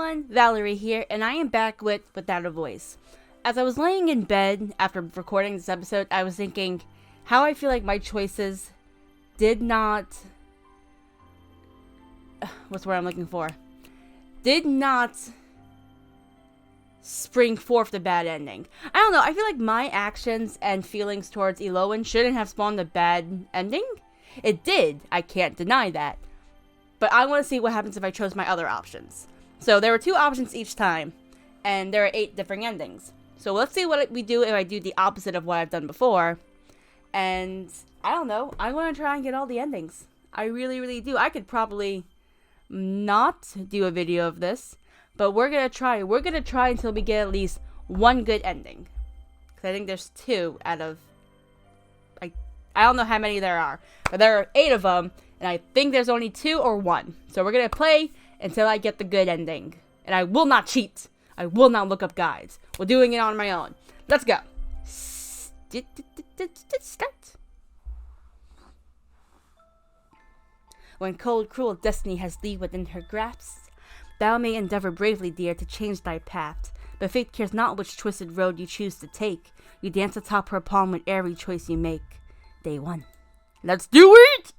everyone, Valerie here, and I am back with Without a Voice. As I was laying in bed after recording this episode, I was thinking how I feel like my choices did not... what's the word I'm looking for? Did not spring forth the bad ending. I don't know, I feel like my actions and feelings towards Elowen shouldn't have spawned a bad ending. It did, I can't deny that. But I want to see what happens if I chose my other options. So there were 2 options each time, and there are 8 different endings. So let's see what we do if I do the opposite of what I've done before. And I don't know, I want to try and get all the endings. I really, really do. I could probably not do a video of this, but we're going to try. We're going to try until we get at least 1 good ending. Because I think there's 2 out of... I don't know how many there are, but there are 8 of them. And I think there's only 2 or 1. So we're going to play until I get the good ending. And I will not cheat. I will not look up guides. We're doing it on my own. Let's go. Start. When cold, cruel destiny has thee within her grasp, thou may endeavor bravely, dear, to change thy path. But fate cares not which twisted road you choose to take. You dance atop her palm with every choice you make. Day 1. Let's do it!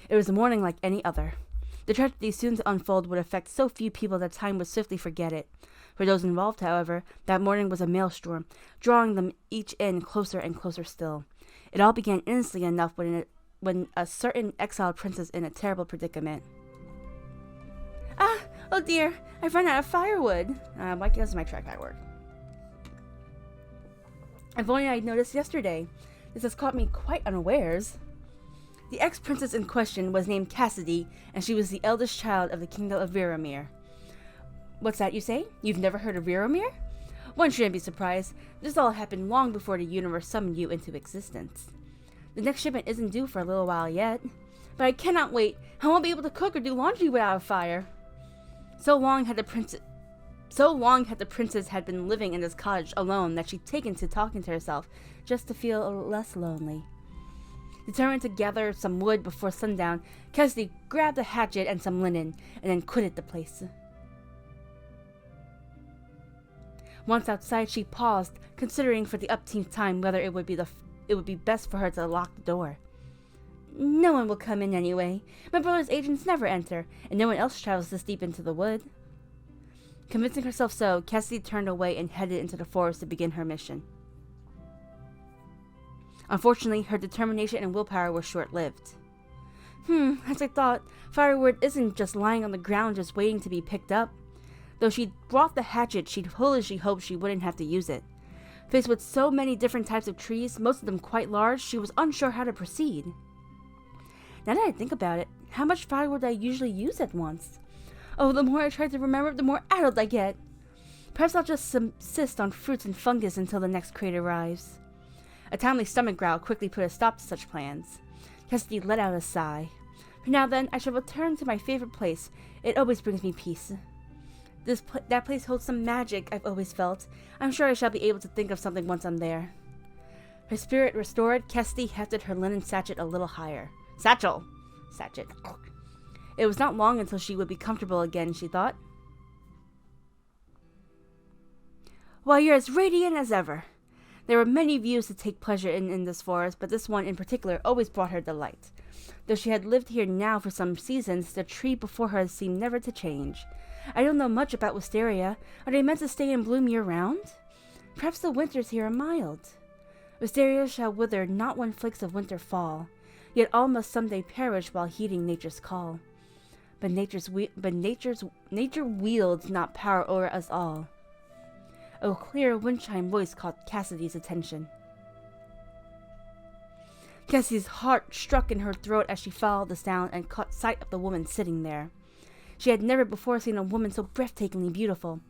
It was a morning like any other. The tragedy soon to unfold would affect so few people that time would swiftly forget it. For those involved, however, that morning was a maelstrom, drawing them each in closer and closer still. It all began innocently enough when a certain exiled princess in a terrible predicament. Oh dear, I've run out of firewood. Why doesn't my track work? If only I'd noticed yesterday. This has caught me quite unawares. The ex-princess in question was named Cassidy, and she was the eldest child of the kingdom of Viromir. What's that you say? You've never heard of Viromir? One shouldn't be surprised. This all happened long before the universe summoned you into existence. The next shipment isn't due for a little while yet. But I cannot wait. I won't be able to cook or do laundry without a fire. So long had the princess had been living in this cottage alone that she'd taken to talking to herself just to feel less lonely. Determined to gather some wood before sundown, Cassidy grabbed a hatchet and some linen, and then quitted the place. Once outside, she paused, considering for the upteenth time whether it would be best for her to lock the door. No one will come in anyway. My brother's agents never enter, and no one else travels this deep into the wood. Convincing herself so, Cassidy turned away and headed into the forest to begin her mission. Unfortunately, her determination and willpower were short-lived. As I thought, firewood isn't just lying on the ground just waiting to be picked up. Though she'd brought the hatchet, she'd foolishly hoped she wouldn't have to use it. Faced with so many different types of trees, most of them quite large, she was unsure how to proceed. Now that I think about it, how much firewood do I usually use at once? Oh, the more I try to remember, the more addled I get. Perhaps I'll just subsist on fruits and fungus until the next crate arrives. A timely stomach growl quickly put a stop to such plans. Cassidy let out a sigh. For now then, I shall return to my favorite place. It always brings me peace. That place holds some magic I've always felt. I'm sure I shall be able to think of something once I'm there. Her spirit restored, Cassidy hefted her linen sachet a little higher. Sachet. It was not long until she would be comfortable again, she thought. Why, you're as radiant as ever. There were many views to take pleasure in this forest, but this one in particular always brought her delight. Though she had lived here now for some seasons, the tree before her seemed never to change. I don't know much about wisteria. Are they meant to stay in bloom year-round? Perhaps the winters here are mild. Wisteria shall wither not when flakes of winter fall, yet all must someday perish while heeding nature's call. But nature wields not power over us all. A clear wind chime voice caught Cassidy's attention. Cassidy's heart struck in her throat as she followed the sound and caught sight of the woman sitting there. She had never before seen a woman so breathtakingly beautiful.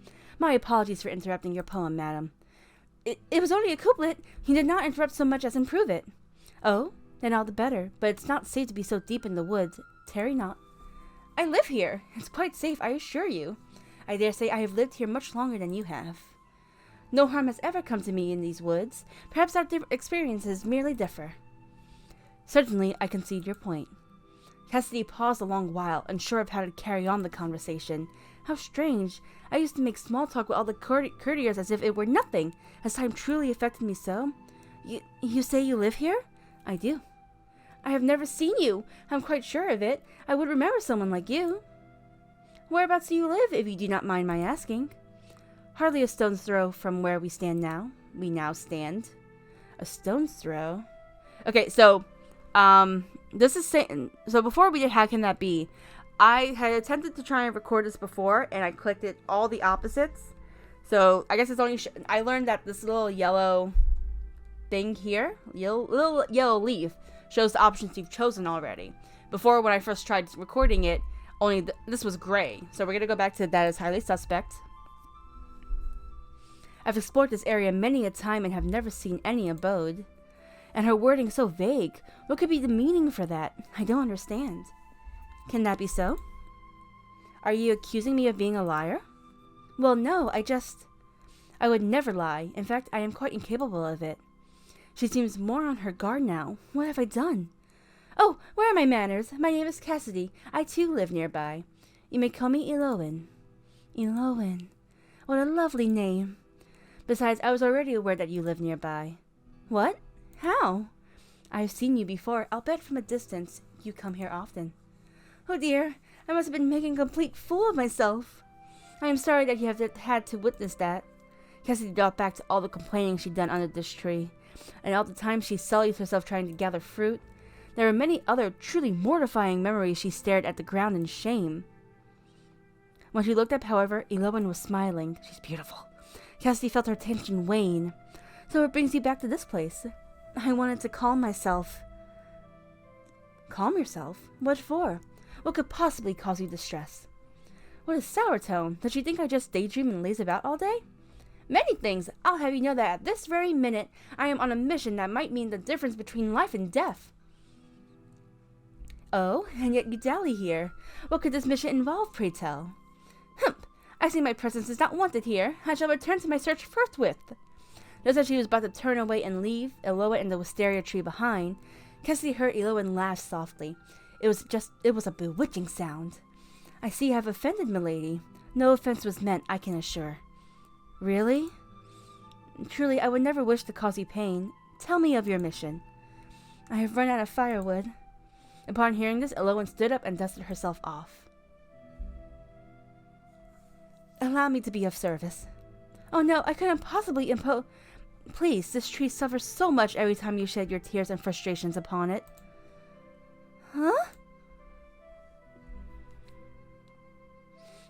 My apologies for interrupting your poem, madam. It was only a couplet. He did not interrupt so much as improve it. Oh, then all the better, but it's not safe to be so deep in the woods. Tarry not. I live here. It's quite safe, I assure you. I dare say I have lived here much longer than you have. No harm has ever come to me in these woods. Perhaps our experiences merely differ. Certainly, I concede your point. Cassidy paused a long while, unsure of how to carry on the conversation. How strange. I used to make small talk with all the courtiers as if it were nothing. Has time truly affected me so? You say you live here? I do. I have never seen you. I'm quite sure of it. I would remember someone like you. Whereabouts do you live, if you do not mind my asking? Hardly a stone's throw from where we stand now. We now stand. A stone's throw? Okay, so, this is saying, so before we did How Can That Be, I had attempted to try and record this before, and I clicked it all the opposites. So, I guess it's only, I learned that this little yellow thing here, little yellow leaf, shows the options you've chosen already. Before, when I first tried recording it, only this was gray. So we're going to go back to that as highly suspect. I've explored this area many a time and have never seen any abode. And her wording so vague. What could be the meaning for that? I don't understand. Can that be so? Are you accusing me of being a liar? Well, no, I would never lie. In fact, I am quite incapable of it. She seems more on her guard now. What have I done? Oh, where are my manners? My name is Cassidy. I too live nearby. You may call me Elowen. Elowen. What a lovely name. Besides, I was already aware that you live nearby. What? How? I have seen you before. I'll bet from a distance you come here often. Oh dear, I must have been making a complete fool of myself. I am sorry that you have had to witness that. Cassidy thought back to all the complaining she'd done under this tree, and all the time she sullied herself trying to gather fruit. There were many other truly mortifying memories. She stared at the ground in shame. When she looked up, however, Elowen was smiling. She's beautiful. Cassidy felt her tension wane. So what brings you back to this place? I wanted to calm myself. Calm yourself? What for? What could possibly cause you distress? What a sour tone. Does she think I just daydream and laze about all day? Many things. I'll have you know that at this very minute, I am on a mission that might mean the difference between life and death. Oh, and yet you dally here. What could this mission involve, pray tell? Humph! I see my presence is not wanted here. I shall return to my search forthwith. Just as she was about to turn away and leave, Elowen and the wisteria tree behind, Cassidy heard Elowen laugh softly. It was a bewitching sound. I see I have offended, milady. No offense was meant, I can assure. Really? Truly, I would never wish to cause you pain. Tell me of your mission. I have run out of firewood. Upon hearing this, Elowen stood up and dusted herself off. Allow me to be of service. Oh no, I couldn't possibly impose... Please, this tree suffers so much every time you shed your tears and frustrations upon it. Huh?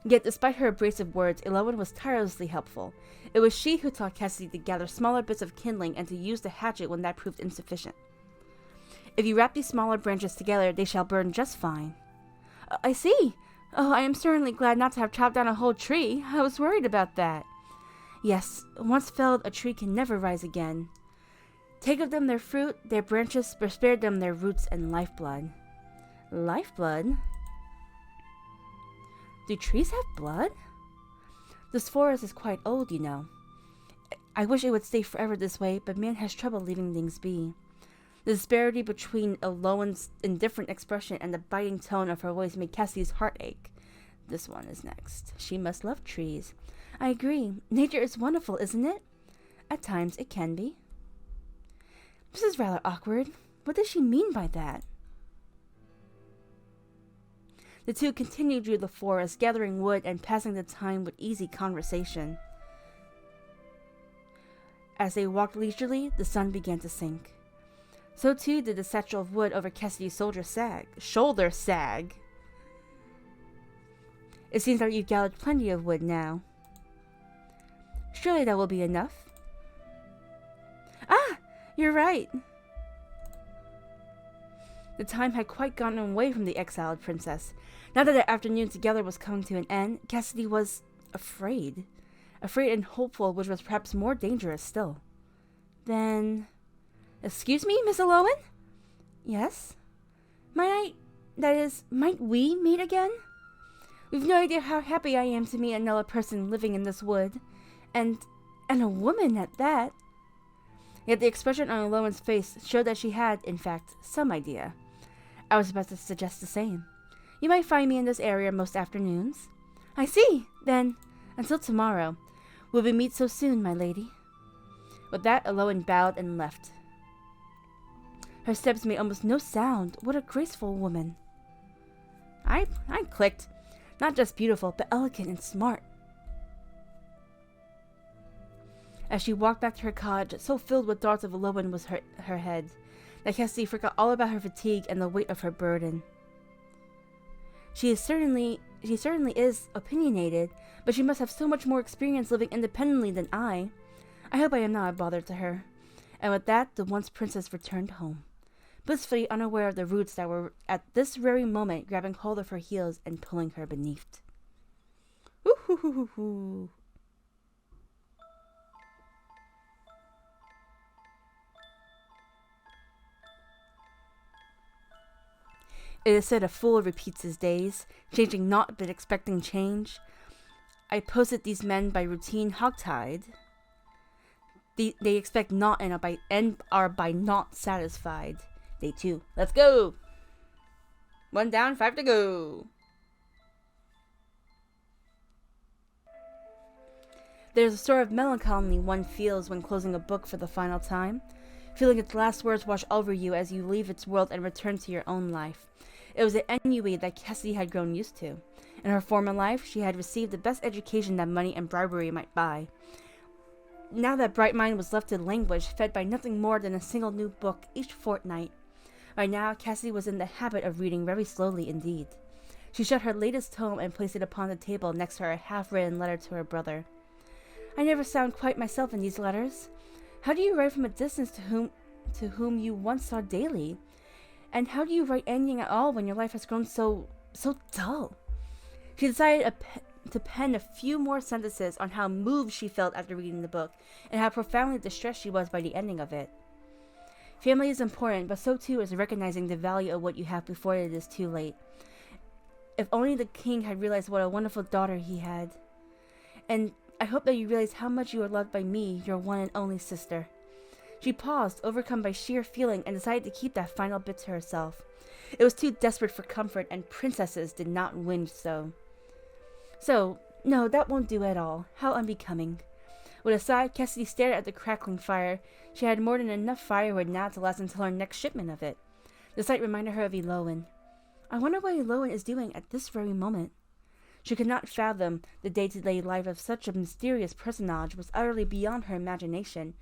Yet, despite her abrasive words, Elowen was tirelessly helpful. It was she who taught Cassidy to gather smaller bits of kindling and to use the hatchet when that proved insufficient. If you wrap these smaller branches together, they shall burn just fine. I see. Oh, I am certainly glad not to have chopped down a whole tree. I was worried about that. Yes, once felled, a tree can never rise again. Take of them their fruit, their branches, but spare them their roots and lifeblood. Lifeblood? Do trees have blood? This forest is quite old, you know. I wish it would stay forever this way, but man has trouble leaving things be. The disparity between Elowen's indifferent expression and the biting tone of her voice made Cassidy's heart ache. This one is next. She must love trees. I agree. Nature is wonderful, isn't it? At times it can be. This is rather awkward. What does she mean by that? The two continued through the forest, gathering wood and passing the time with easy conversation. As they walked leisurely, the sun began to sink. So too did the satchel of wood over Cassidy's shoulder sag. It seems that you've gathered plenty of wood now. Surely that will be enough. Ah! You're right. The time had quite gone away from the exiled princess. Now that their afternoon together was coming to an end, Cassidy was afraid. Afraid and hopeful, which was perhaps more dangerous still. Then... Excuse me, Miss Elowen? Yes? Might we meet again? We've no idea how happy I am to meet another person living in this wood. And a woman at that. Yet the expression on Elowen's face showed that she had, in fact, some idea. I was about to suggest the same. You might find me in this area most afternoons. I see. Then, until tomorrow. Will we meet so soon, my lady? With that, Aloan bowed and left. Her steps made almost no sound. What a graceful woman. I clicked. Not just beautiful, but elegant and smart. As she walked back to her cottage, so filled with thoughts of Aloan was her head, that Cassidy forgot all about her fatigue and the weight of her burden. She certainly is opinionated, but she must have so much more experience living independently than I. I hope I am not a bother to her. And with that, the once princess returned home, blissfully unaware of the roots that were at this very moment grabbing hold of her heels and pulling her beneath. Ooh-hoo-hoo-hoo-hoo. It is said a fool repeats his days, changing not but expecting change. I posted these men by routine hogtied. They expect not and are by not satisfied. Day 2. Let's go! 1 down, 5 to go. There's a sort of melancholy one feels when closing a book for the final time, feeling its last words wash over you as you leave its world and return to your own life. It was an ennui that Cassidy had grown used to. In her former life, she had received the best education that money and bribery might buy. Now that bright mind was left to languish, fed by nothing more than a single new book each fortnight. By now, Cassidy was in the habit of reading very slowly indeed. She shut her latest tome and placed it upon the table next to her half-written letter to her brother. I never sound quite myself in these letters. How do you write from a distance to whom you once saw daily? And how do you write anything at all when your life has grown so dull? She decided to pen a few more sentences on how moved she felt after reading the book, and how profoundly distressed she was by the ending of it. Family is important, but so too is recognizing the value of what you have before it is too late. If only the king had realized what a wonderful daughter he had. And I hope that you realize how much you are loved by me, your one and only sister. She paused, overcome by sheer feeling, and decided to keep that final bit to herself. It was too desperate for comfort, and princesses did not whinge so. So, no, that won't do at all. How unbecoming. With a sigh, Cassidy stared at the crackling fire. She had more than enough firewood now to last until her next shipment of it. The sight reminded her of Eloan. I wonder what Eloan is doing at this very moment. She could not fathom the day-to-day life of such a mysterious personage was utterly beyond her imagination.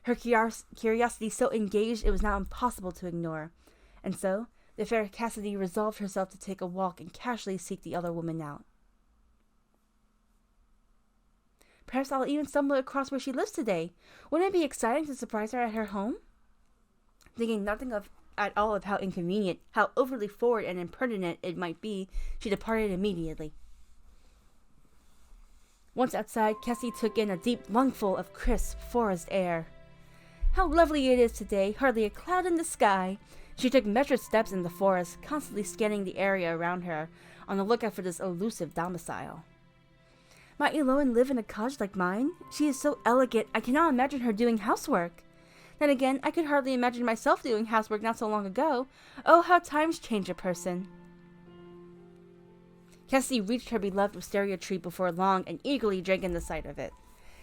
Her curiosity so engaged it was now impossible to ignore. And so, the fair Cassidy resolved herself to take a walk and casually seek the other woman out. Perhaps I'll even stumble across where she lives today. Wouldn't it be exciting to surprise her at her home? Thinking nothing at all of how inconvenient, how overly forward and impertinent it might be, she departed immediately. Once outside, Cassie took in a deep lungful of crisp forest air. How lovely it is today, hardly a cloud in the sky. She took measured steps in the forest, constantly scanning the area around her, on the lookout for this elusive domicile. Might Eloan live in a cottage like mine? She is so elegant, I cannot imagine her doing housework. Then again, I could hardly imagine myself doing housework not so long ago. Oh, how times change a person. Cassie reached her beloved wisteria tree before long and eagerly drank in the sight of it.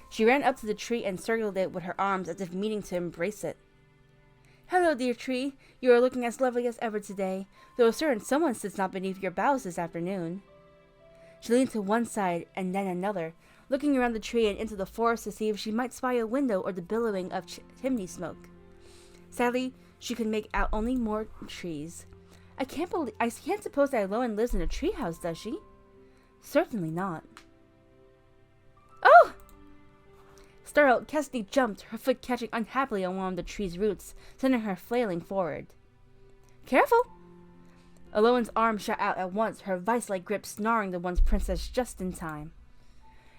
She ran up to the tree and circled it with her arms as if meaning to embrace it. Hello, dear tree. You are looking as lovely as ever today, though a certain someone sits not beneath your boughs this afternoon. She leaned to one side and then another, looking around the tree and into the forest to see if she might spy a window or the billowing of chimney smoke. Sadly, she could make out only more trees. I can't suppose that Eloan lives in a treehouse, does she? Certainly not. Oh! Startled, Cassidy jumped, her foot catching unhappily on one of the tree's roots, sending her flailing forward. Careful! Eloan's arm shot out at once, her vice-like grip snaring the once princess just in time.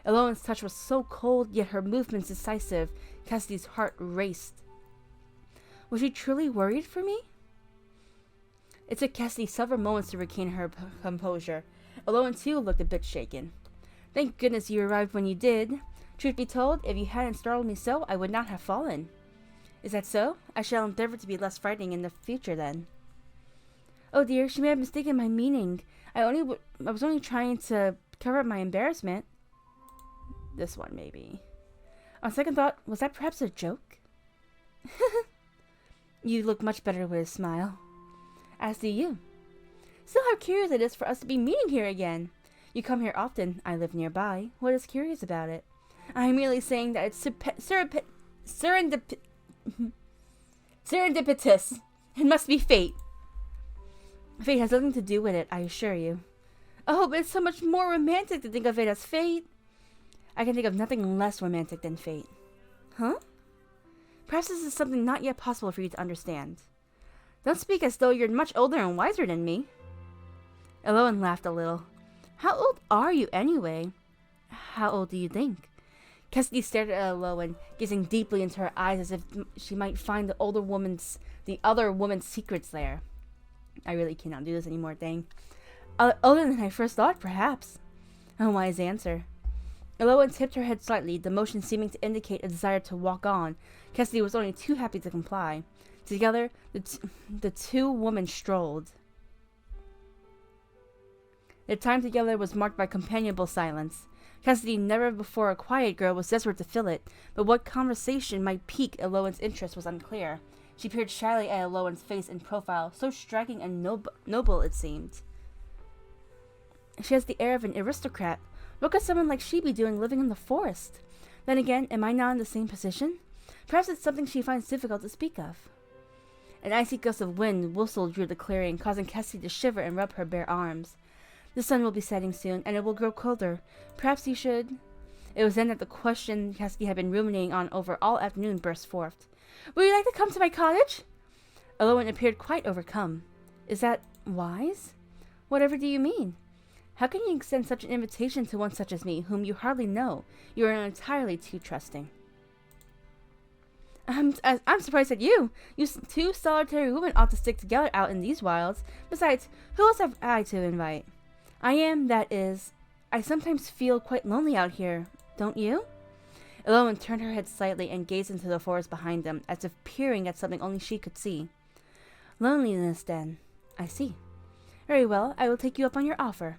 Eloan's touch was so cold, yet her movements decisive. Cassidy's heart raced. Was she truly worried for me? It took Cassidy several moments to regain her composure. Eloan, too, looked a bit shaken. Thank goodness you arrived when you did. Truth be told, if you hadn't startled me so, I would not have fallen. Is that so? I shall endeavor to be less frightening in the future, then. Oh dear, she may have mistaken my meaning. I was only trying to cover up my embarrassment. This one, maybe. On second thought, was that perhaps a joke? You look much better with a smile. As do you. Still, how curious it is for us to be meeting here again. You come here often. I live nearby. What is curious about it? I'm merely saying that it's serendipitous. It must be fate. Fate has nothing to do with it, I assure you. Oh, but it's so much more romantic to think of it as fate. I can think of nothing less romantic than fate. Huh? Perhaps this is something not yet possible for you to understand. Don't speak as though you're much older and wiser than me. Eloan laughed a little. How old are you anyway? How old do you think? Cassidy stared at Eloan, gazing deeply into her eyes as if she might find the other woman's secrets there. I really cannot do this anymore, dang. Older than I first thought, perhaps. A wise answer. Eloan tipped her head slightly, the motion seeming to indicate a desire to walk on. Cassidy was only too happy to comply. Together, the two women strolled. Their time together was marked by companionable silence. Cassidy, never before a quiet girl, was desperate to fill it, but what conversation might pique Eloan's interest was unclear. She peered shyly at Eloan's face in profile, so striking and noble it seemed. She has the air of an aristocrat. What could someone like she be doing living in the forest? Then again, am I not in the same position? Perhaps it's something she finds difficult to speak of. An icy gust of wind whistled through the clearing, causing Cassidy to shiver and rub her bare arms. The sun will be setting soon, and it will grow colder. Perhaps you should... It was then that the question Cassidy had been ruminating on over all afternoon burst forth. Would you like to come to my cottage? Eloan appeared quite overcome. Is that wise? Whatever do you mean? How can you extend such an invitation to one such as me, whom you hardly know? You are entirely too trusting. I'm surprised at you. You two solitary women ought to stick together out in these wilds. Besides, who else have I to invite? I sometimes feel quite lonely out here, don't you? Eloan turned her head slightly and gazed into the forest behind them, as if peering at something only she could see. Loneliness, then. I see. Very well, I will take you up on your offer.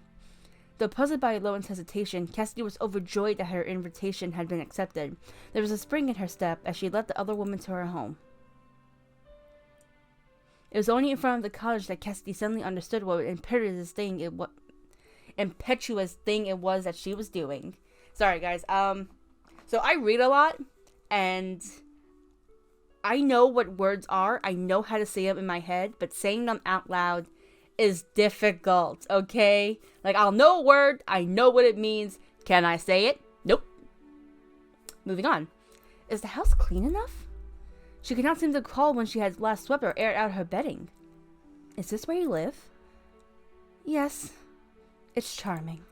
Though puzzled by Eloan's hesitation, Cassidy was overjoyed that her invitation had been accepted. There was a spring in her step as she led the other woman to her home. It was only in front of the cottage that Cassidy suddenly understood what impetuous thing it was that she was doing. Sorry, guys. So I read a lot, and I know what words are. I know how to say them in my head, but saying them out loud is difficult, okay? Like, I'll know a word, I know what it means. Can I say it? Nope. Moving on. Is the house clean enough? She could not seem to recall when she had last swept or aired out her bedding. Is this where you live? Yes. It's charming.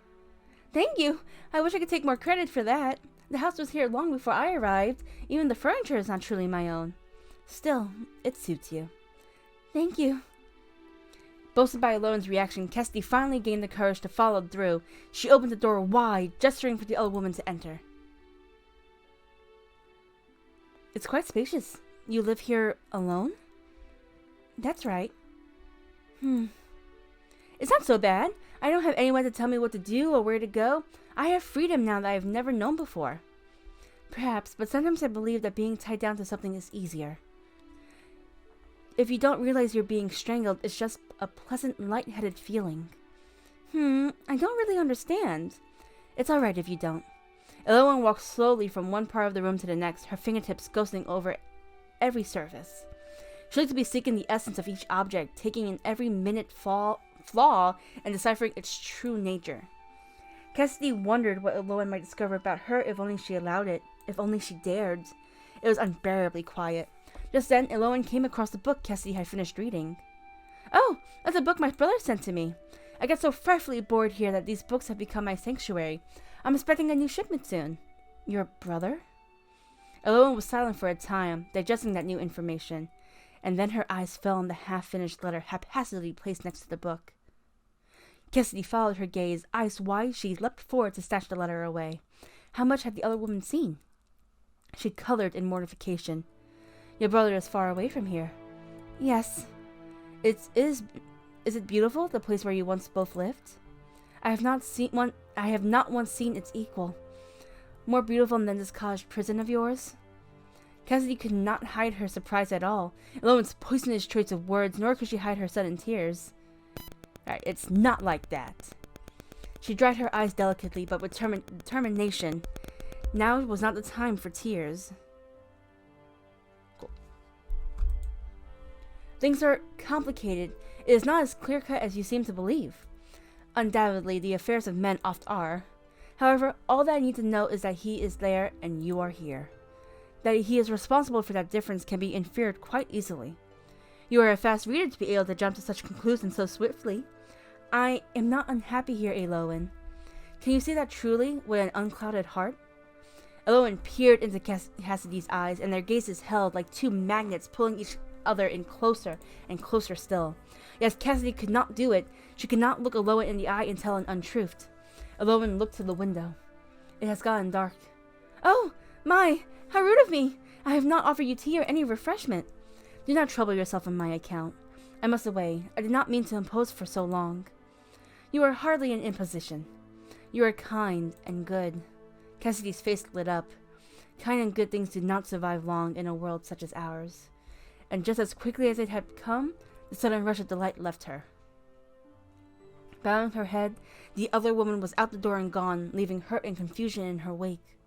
Thank you. I wish I could take more credit for that. The house was here long before I arrived. Even the furniture is not truly my own. Still, it suits you. Thank you. Boasted by Eloan's reaction, Cassidy finally gained the courage to follow through. She opened the door wide, gesturing for the other woman to enter. It's quite spacious. You live here alone? That's right. It's not so bad. I don't have anyone to tell me what to do or where to go. I have freedom now that I have never known before. Perhaps, but sometimes I believe that being tied down to something is easier. If you don't realize you're being strangled, it's just a pleasant, light-headed feeling. I don't really understand. It's alright if you don't. Eloan walked slowly from one part of the room to the next, her fingertips ghosting over every surface. She looked to be seeking the essence of each object, taking in every minute flaw and deciphering its true nature. Cassidy wondered what Eloan might discover about her if only she allowed it, if only she dared. It was unbearably quiet. Just then, Eloan came across the book Cassidy had finished reading. Oh, that's a book my brother sent to me. I get so frightfully bored here that these books have become my sanctuary. I'm expecting a new shipment soon. Your brother? Eloan was silent for a time, digesting that new information, and then her eyes fell on the half-finished letter haphazardly placed next to the book. Cassidy followed her gaze. Eyes wide, she leapt forward to snatch the letter away. How much had the other woman seen? She colored in mortification. Your brother is far away from here. Yes. It is Is it beautiful, the place where you once both lived? I have not once seen its equal. More beautiful than this cottage prison of yours? Cassidy could not hide her surprise at all. Elowen's poisonous choice of words, nor could she hide her sudden tears. Alright, it's not like that. She dried her eyes delicately, but with determination. Now was not the time for tears. Cool. Things are complicated. It is not as clear-cut as you seem to believe. Undoubtedly, the affairs of men oft are. However, all that I need to know is that he is there and you are here. That he is responsible for that difference can be inferred quite easily. You are a fast reader to be able to jump to such conclusions so swiftly. I am not unhappy here, Elowen. Can you say that truly, with an unclouded heart? Elowen peered into Cassidy's eyes, and their gazes held like two magnets pulling each other in closer and closer still. Yes, Cassidy could not do it. She could not look Elowen in the eye and tell an untruth. Elowen looked to the window. It has gotten dark. Oh, my! How rude of me! I have not offered you tea or any refreshment. Do not trouble yourself on my account. I must away. I did not mean to impose for so long. You are hardly an imposition. You are kind and good. Cassidy's face lit up. Kind and good things do not survive long in a world such as ours. And just as quickly as it had come, the sudden rush of delight left her. Bowing her head, the other woman was out the door and gone, leaving hurt and confusion in her wake.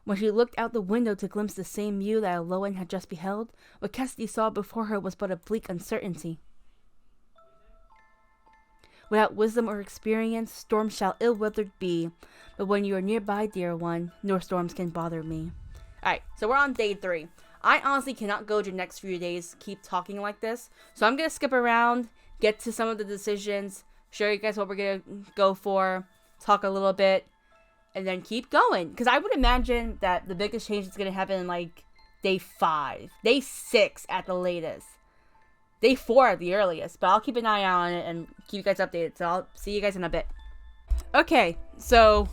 When she looked out the window to glimpse the same view that Elowen had just beheld, what Cassidy saw before her was but a bleak uncertainty. Without wisdom or experience, storms shall ill-withered be, but when you are nearby, dear one, no storms can bother me. Alright, so we're on day 3. I honestly cannot go the next few days keep talking like this, so I'm going to skip around, get to some of the decisions, show you guys what we're going to go for, talk a little bit, and then keep going. Because I would imagine that the biggest change is going to happen in, like, day 5. Day 6 at the latest. Day 4 at the earliest. But I'll keep an eye out on it and keep you guys updated. So I'll see you guys in a bit. Okay, so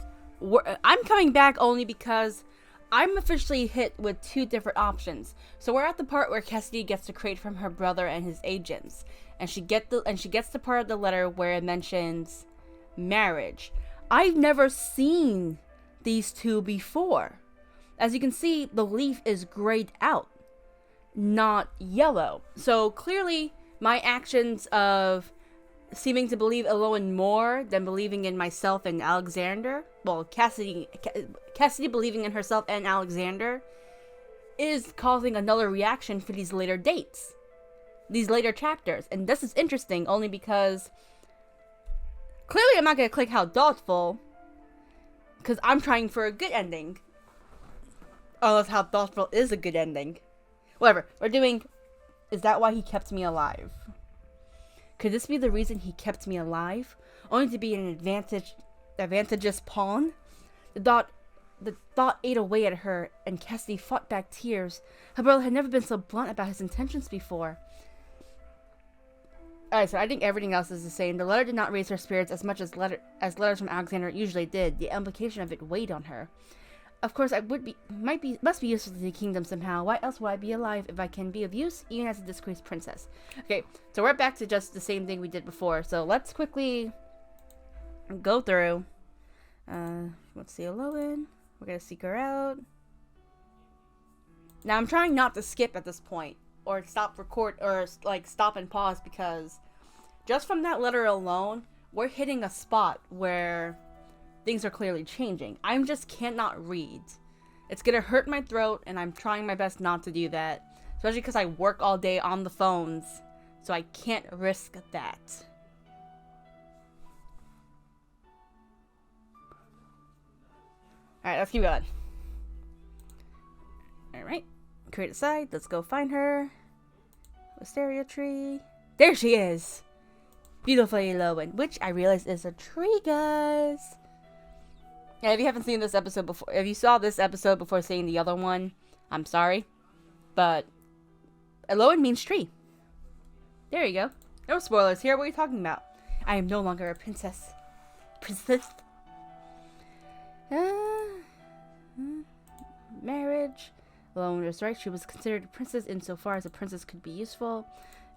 I'm coming back only because I'm officially hit with 2 different options. So we're at the part where Cassidy gets the crate from her brother and his agents. And she gets the part of the letter where it mentions marriage. I've never seen these 2 before. As you can see, the leaf is grayed out, not yellow. So clearly, my actions of seeming to believe Elowen more than believing in myself and Alexander, well, Cassidy believing in herself and Alexander, is causing another reaction for these later dates, these later chapters. And this is interesting only because clearly I'm not going to click how thoughtful, because I'm trying for a good ending. Unless how thoughtful is a good ending. Whatever, we're doing, is that why he kept me alive? Could this be the reason he kept me alive? Only to be an advantageous pawn? The thought ate away at her, and Cassidy fought back tears. Her brother had never been so blunt about his intentions before. Alright, so I think everything else is the same. The letter did not raise her spirits as much as letters from Alexander usually did. The implication of it weighed on her. Of course, must be useful to the kingdom somehow. Why else would I be alive if I can be of use, even as a disgraced princess? Okay, so we're back to just the same thing we did before. So let's quickly go through. Let's see, Elowen. We're gonna seek her out. Now I'm trying not to skip at this point, or stop and pause, because just from that letter alone, we're hitting a spot where things are clearly changing. I just cannot read. It's gonna hurt my throat, and I'm trying my best not to do that. Especially because I work all day on the phones, so I can't risk that. Alright, let's keep going. Alright, create a side. Let's go find her. Wisteria tree. There she is! Beautiful Elowen, which I realize is a tree, guys. Yeah, if you haven't seen this episode before, if you saw this episode before seeing the other one, I'm sorry. But Elowen means tree. There you go. No spoilers here. What are you talking about? I am no longer a princess. Marriage. Elowen was right. She was considered a princess insofar as a princess could be useful.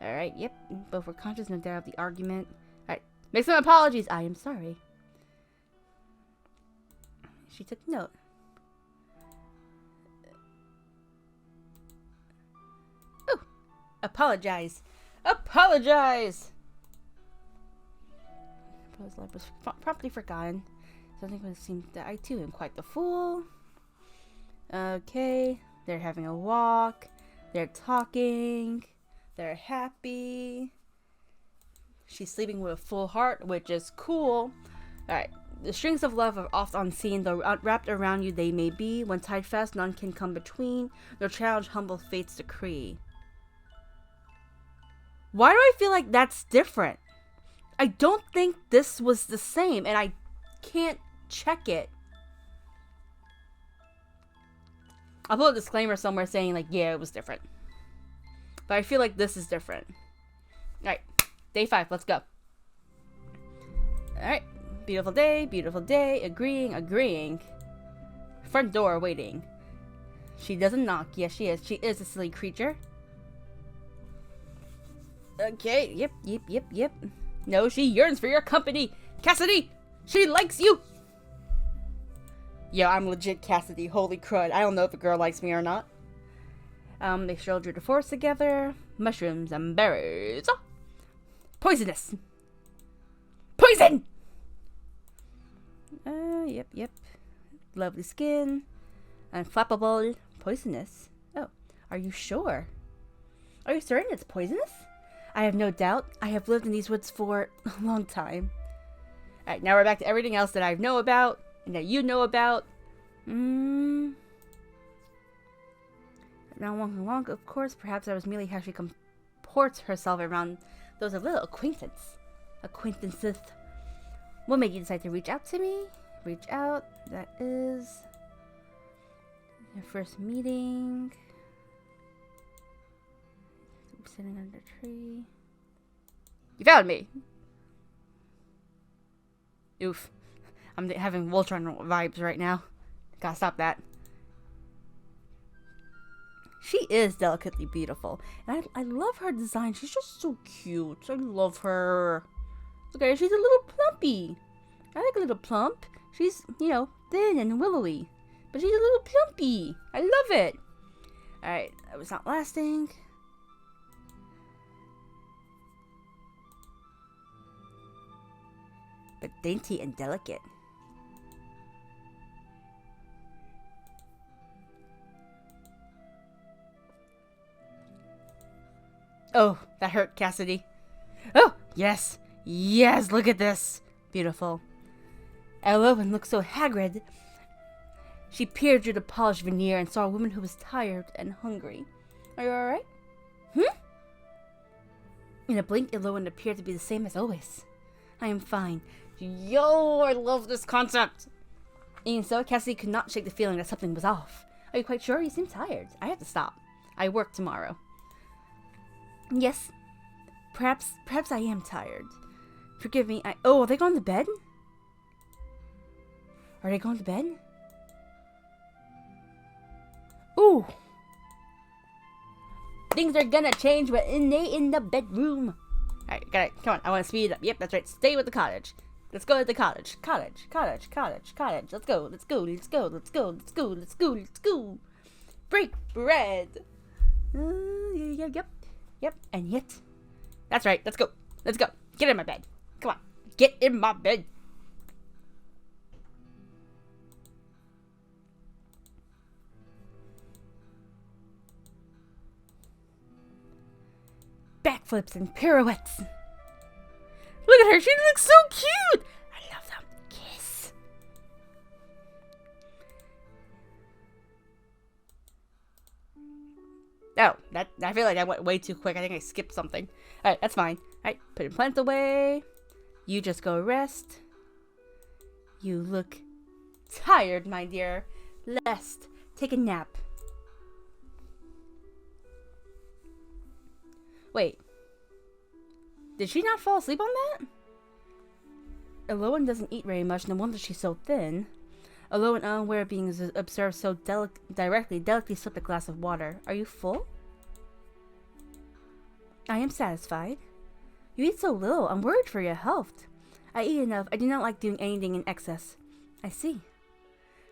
Alright, yep. Both were conscious, no doubt, of the argument. Alright. Make some apologies. I am sorry. She took note. Oh! Apologize. Apologize! Proposed life was promptly forgotten. Something would seem that I too am quite the fool. Okay. They're having a walk. They're talking. They're happy. She's sleeping with a full heart, which is cool. Alright. The strings of love are oft unseen, though wrapped around you they may be. When tied fast, none can come between. No challenge humble fate's decree. Why do I feel like that's different? I don't think this was the same, and I can't check it. I'll put a disclaimer somewhere saying, like, yeah, it was different. But I feel like this is different. Alright, day 5, let's go. Alright, beautiful day, agreeing. Front door, waiting. She doesn't knock. Yes, she is. She is a silly creature. Okay, yep. No, she yearns for your company. Cassidy, she likes you. Yo, I'm legit Cassidy. Holy crud. I don't know if a girl likes me or not. They strolled through the forest together. Mushrooms and berries. Oh! Poisonous. Poison! Yep. Lovely skin. Unflappable. Poisonous. Oh, are you sure? Are you certain it's poisonous? I have no doubt. I have lived in these woods for a long time. Alright, now we're back to everything else that I know about. And that you know about. Now walking along, of course, perhaps that was merely how she comports herself around those of little acquaintances. What made you decide to reach out to me? Reach out. That is your first meeting. Sitting under a tree. You found me. Oof. I'm having Voltron vibes right now. Gotta stop that. She is delicately beautiful. And I love her design. She's just so cute. I love her. Okay, she's a little plumpy. I like a little plump. She's, you know, thin and willowy. But she's a little plumpy. I love it. Alright, that was not lasting. But dainty and delicate. Oh, that hurt, Cassidy. Oh, yes. Yes, look at this. Beautiful. Elowen looked so haggard. She peered through the polished veneer and saw a woman who was tired and hungry. Are you alright? In a blink, Elowen appeared to be the same as always. I am fine. Yo, I love this concept. Even so, Cassidy could not shake the feeling that something was off. Are you quite sure? You seem tired. I have to stop. I work tomorrow. Yes. Perhaps I am tired. Forgive me. Oh, are they going to bed? Are they going to bed? Ooh. Things are gonna change when they in the bedroom. Alright, got it. Come on, I want to speed it up. Yep, that's right. Stay with the cottage. Let's go to the cottage. Cottage. Let's go. Break bread. Yep. And yet. That's right. Let's go. Get in my bed. Come on. Get in my bed. Backflips and pirouettes. Look at her. She looks so cute. I love them. Kiss. Oh, I feel like I went way too quick. I think I skipped something. Alright, that's fine. Alright, put your plant away. You just go rest. You look tired, my dear. Rest. Take a nap. Wait. Did she not fall asleep on that? Elowen doesn't eat very much. No wonder she's so thin. Elowen, unaware of being observed so delicately sipped a glass of water. Are you full? I am satisfied. You eat so little. I'm worried for your health. I eat enough. I do not like doing anything in excess. I see.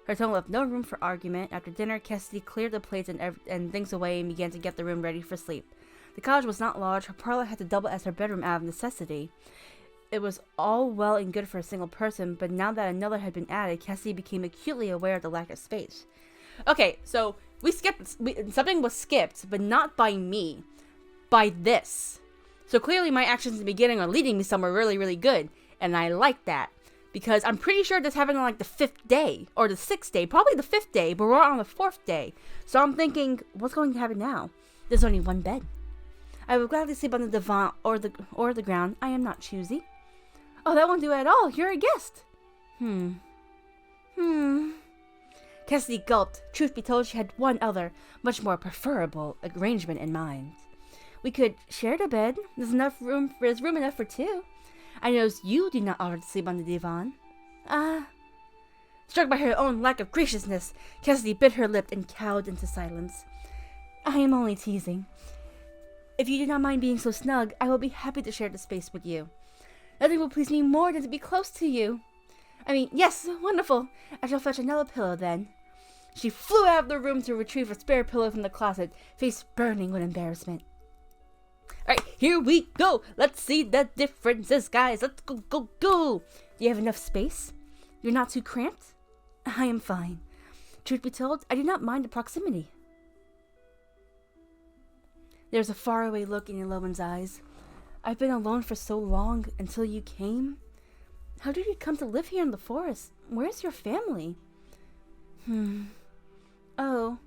Her tone left no room for argument. After dinner, Cassidy cleared the plates and things away and began to get the room ready for sleep. The cottage was not large. Her parlor had to double as her bedroom out of necessity. It was all well and good for a single person, but now that another had been added, Cassidy became acutely aware of the lack of space. Okay, so something was skipped, but not by me. By this. So clearly my actions in the beginning are leading me somewhere really, really good. And I like that. Because I'm pretty sure this happened on like the 5th day. Or the 6th day. Probably the 5th day. But we're on the 4th day. So I'm thinking, what's going to happen now? There's only one bed. I would gladly sleep on the divan or the ground. I am not choosy. Oh, that won't do at all. You're a guest. Cassidy gulped. Truth be told, she had one other, much more preferable arrangement in mind. We could share the bed. There's room enough for two. I notice you do not offer to sleep on the divan. Struck by her own lack of graciousness, Cassidy bit her lip and cowed into silence. I am only teasing. If you do not mind being so snug, I will be happy to share the space with you. Nothing will please me more than to be close to you. I mean, yes, wonderful. I shall fetch another pillow then. She flew out of the room to retrieve a spare pillow from the closet, face burning with embarrassment. Alright, here we go. Let's see the differences, guys. Let's go, go, go. Do you have enough space? You're not too cramped? I am fine. Truth be told, I do not mind the proximity. There's a faraway look in Elowen's eyes. I've been alone for so long until you came. How did you come to live here in the forest? Where's your family? Oh.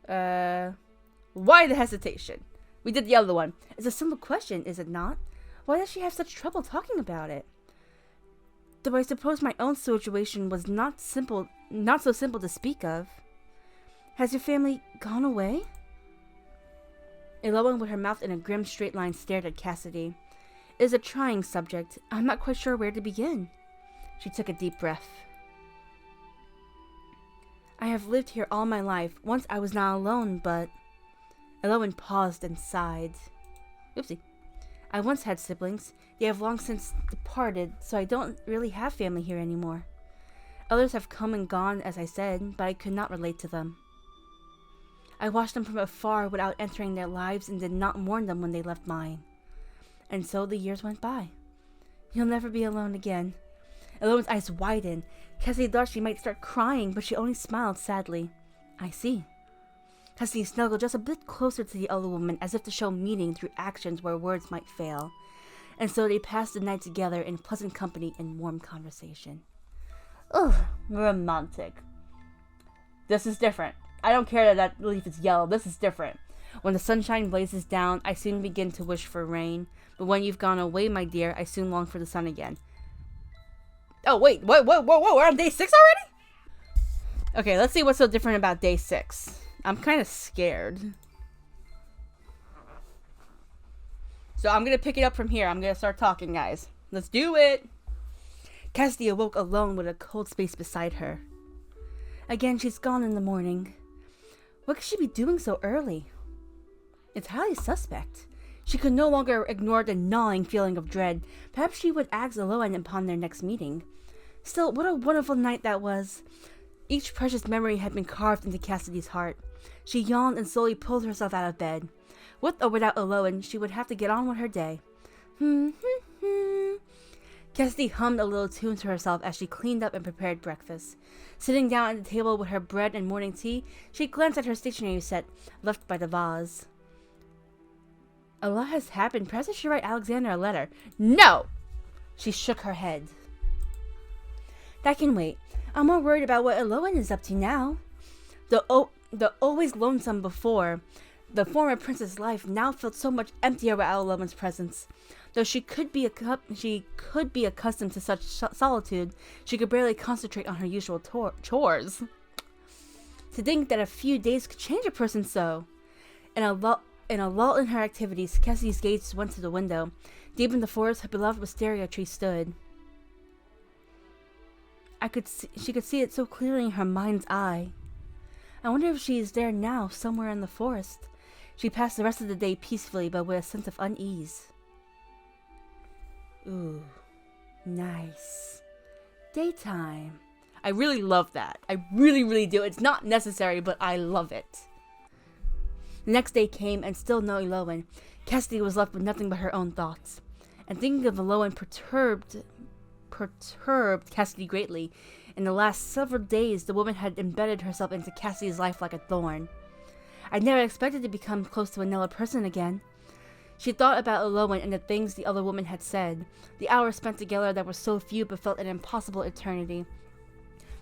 Why the hesitation? We did the other one. It's a simple question, is it not? Why does she have such trouble talking about it? Though I suppose my own situation was not so simple to speak of. Has your family gone away? Elowen, with her mouth in a grim straight line, stared at Cassidy. It is a trying subject. I'm not quite sure where to begin. She took a deep breath. I have lived here all my life. Once I was not alone, but... Elowen paused and sighed. Oopsie. I once had siblings. They have long since departed, so I don't really have family here anymore. Others have come and gone, as I said, but I could not relate to them. I watched them from afar without entering their lives and did not mourn them when they left mine. And so the years went by. You'll never be alone again. Elowen's eyes widened. Cassidy thought she might start crying, but she only smiled sadly. I see. Cassidy snuggled just a bit closer to the other woman, as if to show meaning through actions where words might fail. And so they passed the night together in pleasant company and warm conversation. Ugh, romantic. This is different. I don't care that leaf is yellow. This is different. When the sunshine blazes down, I soon begin to wish for rain. But when you've gone away, my dear, I soon long for the sun again. Oh, wait. Whoa. We're on day 6 already? Okay, let's see what's so different about day 6. I'm kind of scared. So I'm going to pick it up from here. I'm going to start talking, guys. Let's do it. Cassidy awoke alone with a cold space beside her. Again, she's gone in the morning. What could she be doing so early? It's highly suspect. She could no longer ignore the gnawing feeling of dread. Perhaps she would ask Elowen upon their next meeting. Still, what a wonderful night that was. Each precious memory had been carved into Cassidy's heart. She yawned and slowly pulled herself out of bed. With or without Elowen, she would have to get on with her day. Cassidy hummed a little tune to herself as she cleaned up and prepared breakfast. Sitting down at the table with her bread and morning tea, she glanced at her stationery set, left by the vase. A lot has happened. Perhaps I should write Alexander a letter. No! She shook her head. That can wait. I'm more worried about what Elowen is up to now. The always lonesome before, the former princess' life now felt so much emptier without Elowen's presence. Though she could be accustomed to such solitude, she could barely concentrate on her usual chores. To think that a few days could change a person so. In a lull in her activities, Cassidy's gaze went to the window. Deep in the forest, her beloved wisteria tree stood. She could see it so clearly in her mind's eye. I wonder if she is there now, somewhere in the forest. She passed the rest of the day peacefully, but with a sense of unease. Ooh, nice. Daytime. I really love that. I really, really do. It's not necessary, but I love it. The next day came, and still no Elowen. Cassidy was left with nothing but her own thoughts. And thinking of Elowen perturbed Cassidy greatly. In the last several days, the woman had embedded herself into Cassidy's life like a thorn. I never expected to become close to another person again. She thought about Elowen and the things the other woman had said. The hours spent together that were so few but felt an impossible eternity.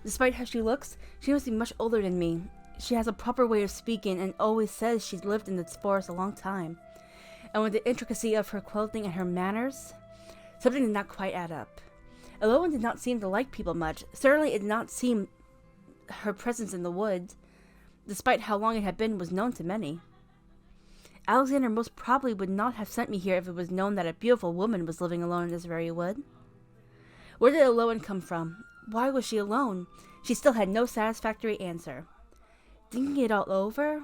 Despite how she looks, she must be much older than me. She has a proper way of speaking and always says she's lived in this forest a long time. And with the intricacy of her clothing and her manners, something did not quite add up. Elowen did not seem to like people much. Certainly it did not seem her presence in the wood, despite how long it had been, was known to many. Alexander most probably would not have sent me here if it was known that a beautiful woman was living alone in this very wood. Where did Elowen come from? Why was she alone? She still had no satisfactory answer. Thinking it all over,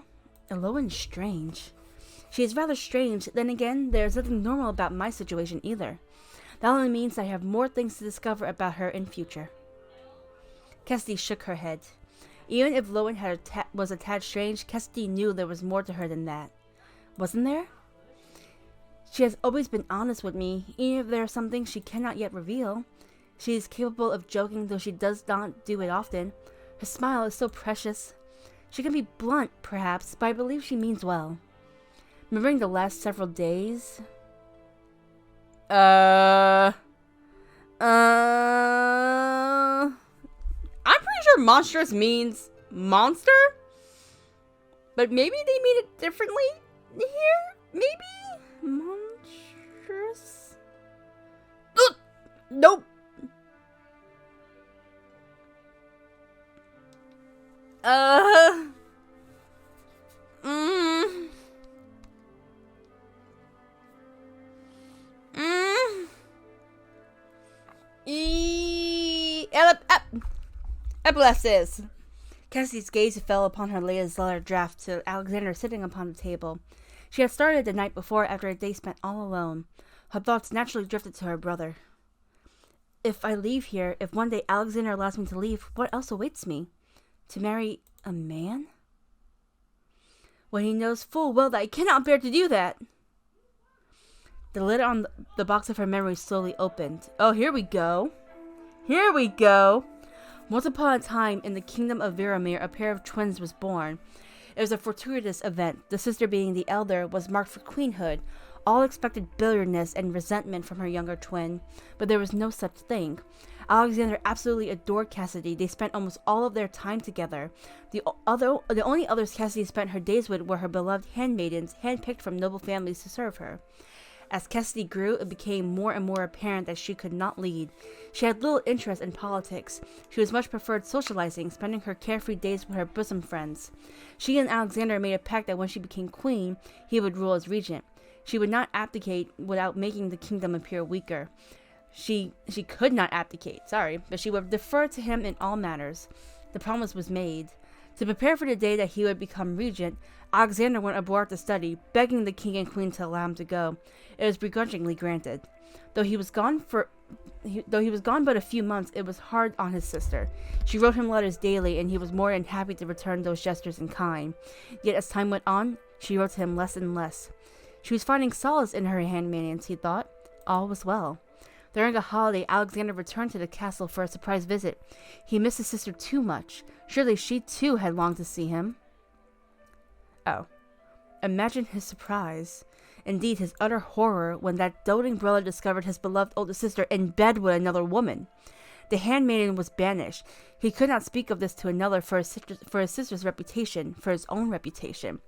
Elowen is strange. She is rather strange. Then again, there is nothing normal about my situation either. That only means I have more things to discover about her in future. Cassidy shook her head. Even if Elowen was a tad strange, Cassidy knew there was more to her than that. Wasn't there? She has always been honest with me, even if there are some things she cannot yet reveal. She is capable of joking, though she does not do it often. Her smile is so precious. She can be blunt, perhaps, but I believe she means well. Remembering the last several days... I'm pretty sure monstrous means monster? But maybe they mean it differently here? Maybe? Monstrous? Ugh! Nope. Epilepsis. Cassie's gaze fell upon her latest letter draft to Alexander sitting upon the table. She had started the night before after a day spent all alone. Her thoughts naturally drifted to her brother. If I leave here, if one day Alexander allows me to leave, what else awaits me? To marry a man? When he knows full well that I cannot bear to do that. The lid on the box of her memory slowly opened. Oh, here we go. Here we go. Once upon a time, in the kingdom of Viramir, a pair of twins was born. It was a fortuitous event. The sister, being the elder, was marked for queenhood. All expected bitterness and resentment from her younger twin, but there was no such thing. Alexander absolutely adored Cassidy. They spent almost all of their time together. The only others Cassidy spent her days with were her beloved handmaidens, handpicked from noble families to serve her. As Cassidy grew, it became more and more apparent that she could not lead. She had little interest in politics. She was much preferred socializing, spending her carefree days with her bosom friends. She and Alexander made a pact that when she became queen, he would rule as regent. She would not abdicate without making the kingdom appear weaker. She could not abdicate, but she would defer to him in all matters. The promise was made. To prepare for the day that he would become regent, Alexander went abroad to study, begging the king and queen to allow him to go. It was begrudgingly granted. Though he was gone but a few months, it was hard on his sister. She wrote him letters daily, and he was more than happy to return those gestures in kind. Yet as time went on, she wrote to him less and less. She was finding solace in her handmaidens, he thought. All was well. During a holiday, Alexander returned to the castle for a surprise visit. He missed his sister too much. Surely she too had longed to see him. Oh. Imagine his surprise. Indeed, his utter horror when that doting brother discovered his beloved older sister in bed with another woman. The handmaiden was banished. He could not speak of this to another for his sister's reputation, for his own reputation.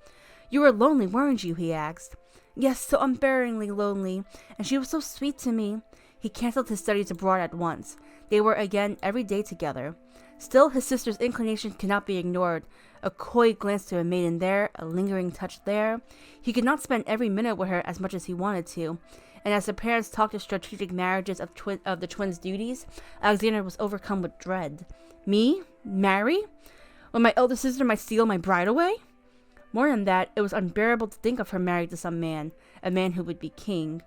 You were lonely, weren't you? He asked. Yes, so unbearably lonely, and she was so sweet to me. He cancelled his studies abroad at once. They were again every day together. Still, his sister's inclination could not be ignored. A coy glance to a maiden there, a lingering touch there. He could not spend every minute with her as much as he wanted to. And as the parents talked of strategic marriages of the twins' duties, Alexander was overcome with dread. Me? Marry? When my elder sister might steal my bride away? More than that, it was unbearable to think of her married to some man, a man who would be king.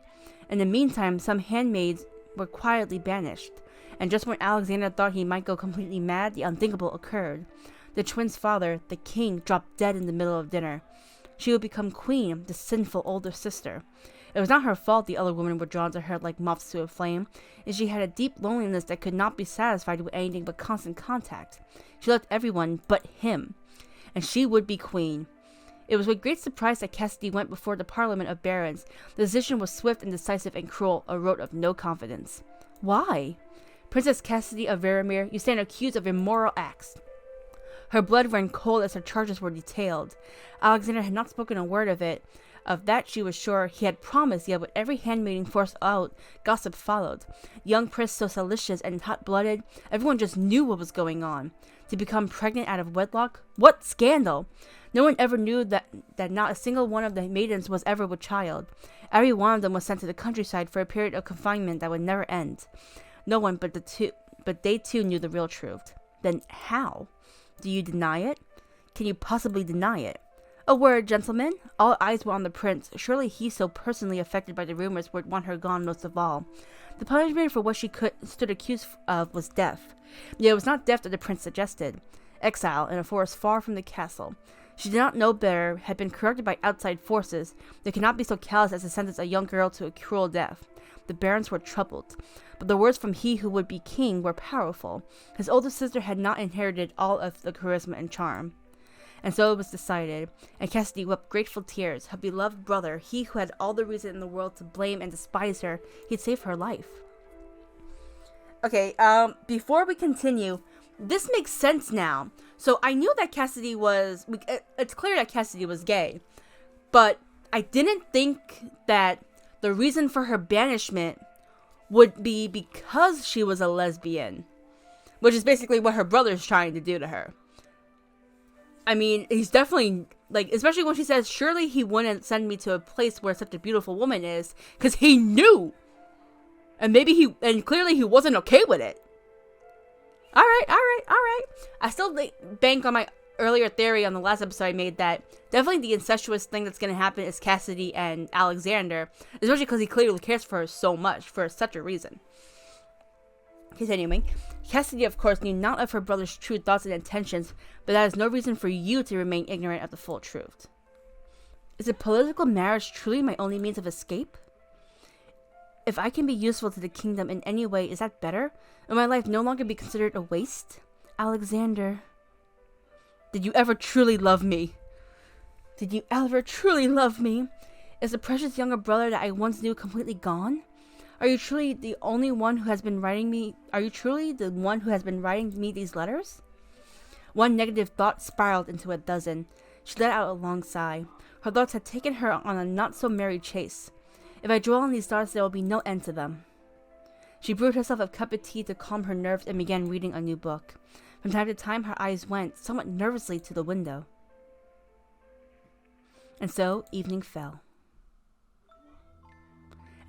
In the meantime, some handmaids were quietly banished, and just when Alexander thought he might go completely mad, the unthinkable occurred. The twins' father, the king, dropped dead in the middle of dinner. She would become queen, the sinful older sister. It was not her fault the other women were drawn to her like moths to a flame, and she had a deep loneliness that could not be satisfied with anything but constant contact. She loved everyone but him, and she would be queen. It was with great surprise that Cassidy went before the Parliament of Barons. The decision was swift and decisive and cruel, a vote of no confidence. Why? Princess Cassidy of Varamir, you stand accused of immoral acts. Her blood ran cold as her charges were detailed. Alexander had not spoken a word of it. Of that she was sure. He had promised, yet with every handmaiden forced out, gossip followed. Young Pris so salicious and hot-blooded, everyone just knew what was going on. To become pregnant out of wedlock? What scandal! No one ever knew that not a single one of the maidens was ever with child. Every one of them was sent to the countryside for a period of confinement that would never end. No one but they too knew the real truth. Then how? Do you deny it? Can you possibly deny it? A word, gentlemen. All eyes were on the prince. Surely he, so personally affected by the rumors, would want her gone most of all. The punishment for what she stood accused of was death. Yet it was not death that the prince suggested. Exile in a forest far from the castle. She did not know better, had been corrupted by outside forces. They could not be so callous as to sentence a young girl to a cruel death. The barons were troubled. But the words from he who would be king were powerful. His older sister had not inherited all of the charisma and charm. And so it was decided, and Cassidy wept grateful tears. Her beloved brother, he who had all the reason in the world to blame and despise her, he'd save her life. Okay, before we continue, this makes sense now. So I knew that Cassidy was, it's clear that Cassidy was gay, but I didn't think that the reason for her banishment would be because she was a lesbian, which is basically what her brother's trying to do to her. I mean, he's definitely, like, especially when she says, surely he wouldn't send me to a place where such a beautiful woman is, because he knew. And clearly he wasn't okay with it. Alright. I still bank on my earlier theory on the last episode I made that definitely the incestuous thing that's going to happen is Cassidy and Alexander, especially because he clearly cares for her so much, for such a reason. Continuing, Cassidy, of course, knew not of her brother's true thoughts and intentions, but that is no reason for you to remain ignorant of the full truth. Is a political marriage truly my only means of escape? If I can be useful to the kingdom in any way, is that better? Will my life no longer be considered a waste? Alexander, did you ever truly love me? Did you ever truly love me? Is the precious younger brother that I once knew completely gone? Are you truly the one who has been writing me these letters? One negative thought spiraled into a dozen. She let out a long sigh. Her thoughts had taken her on a not-so-merry chase. If I dwell on these thoughts, there will be no end to them. She brewed herself a cup of tea to calm her nerves and began reading a new book. From time to time, her eyes went, somewhat nervously, to the window. And so, evening fell.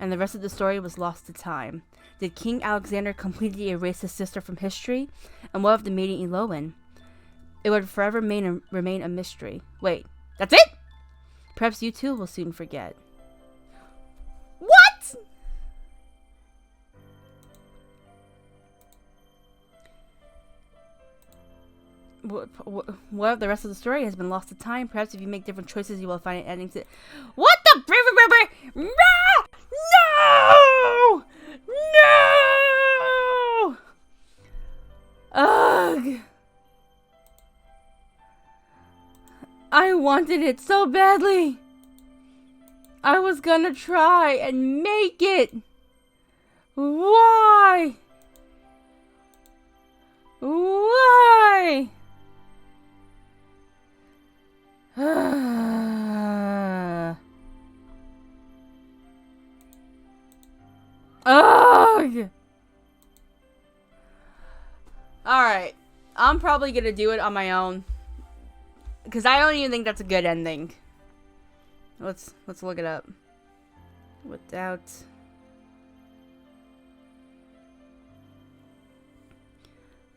And the rest of the story was lost to time. Did King Alexander completely erase his sister from history? And what of the maiden Elowen? It would forever remain a mystery. Wait, that's it? Perhaps you too will soon forget. What? What if the rest of the story has been lost to time? Perhaps if you make different choices, you will find an ending to... What the... No! No! No! Ugh! I wanted it so badly. I was gonna try and make it. Why? Why? Ugh! Alright. I'm probably gonna do it on my own. Because I don't even think that's a good ending. Let's look it up. Without...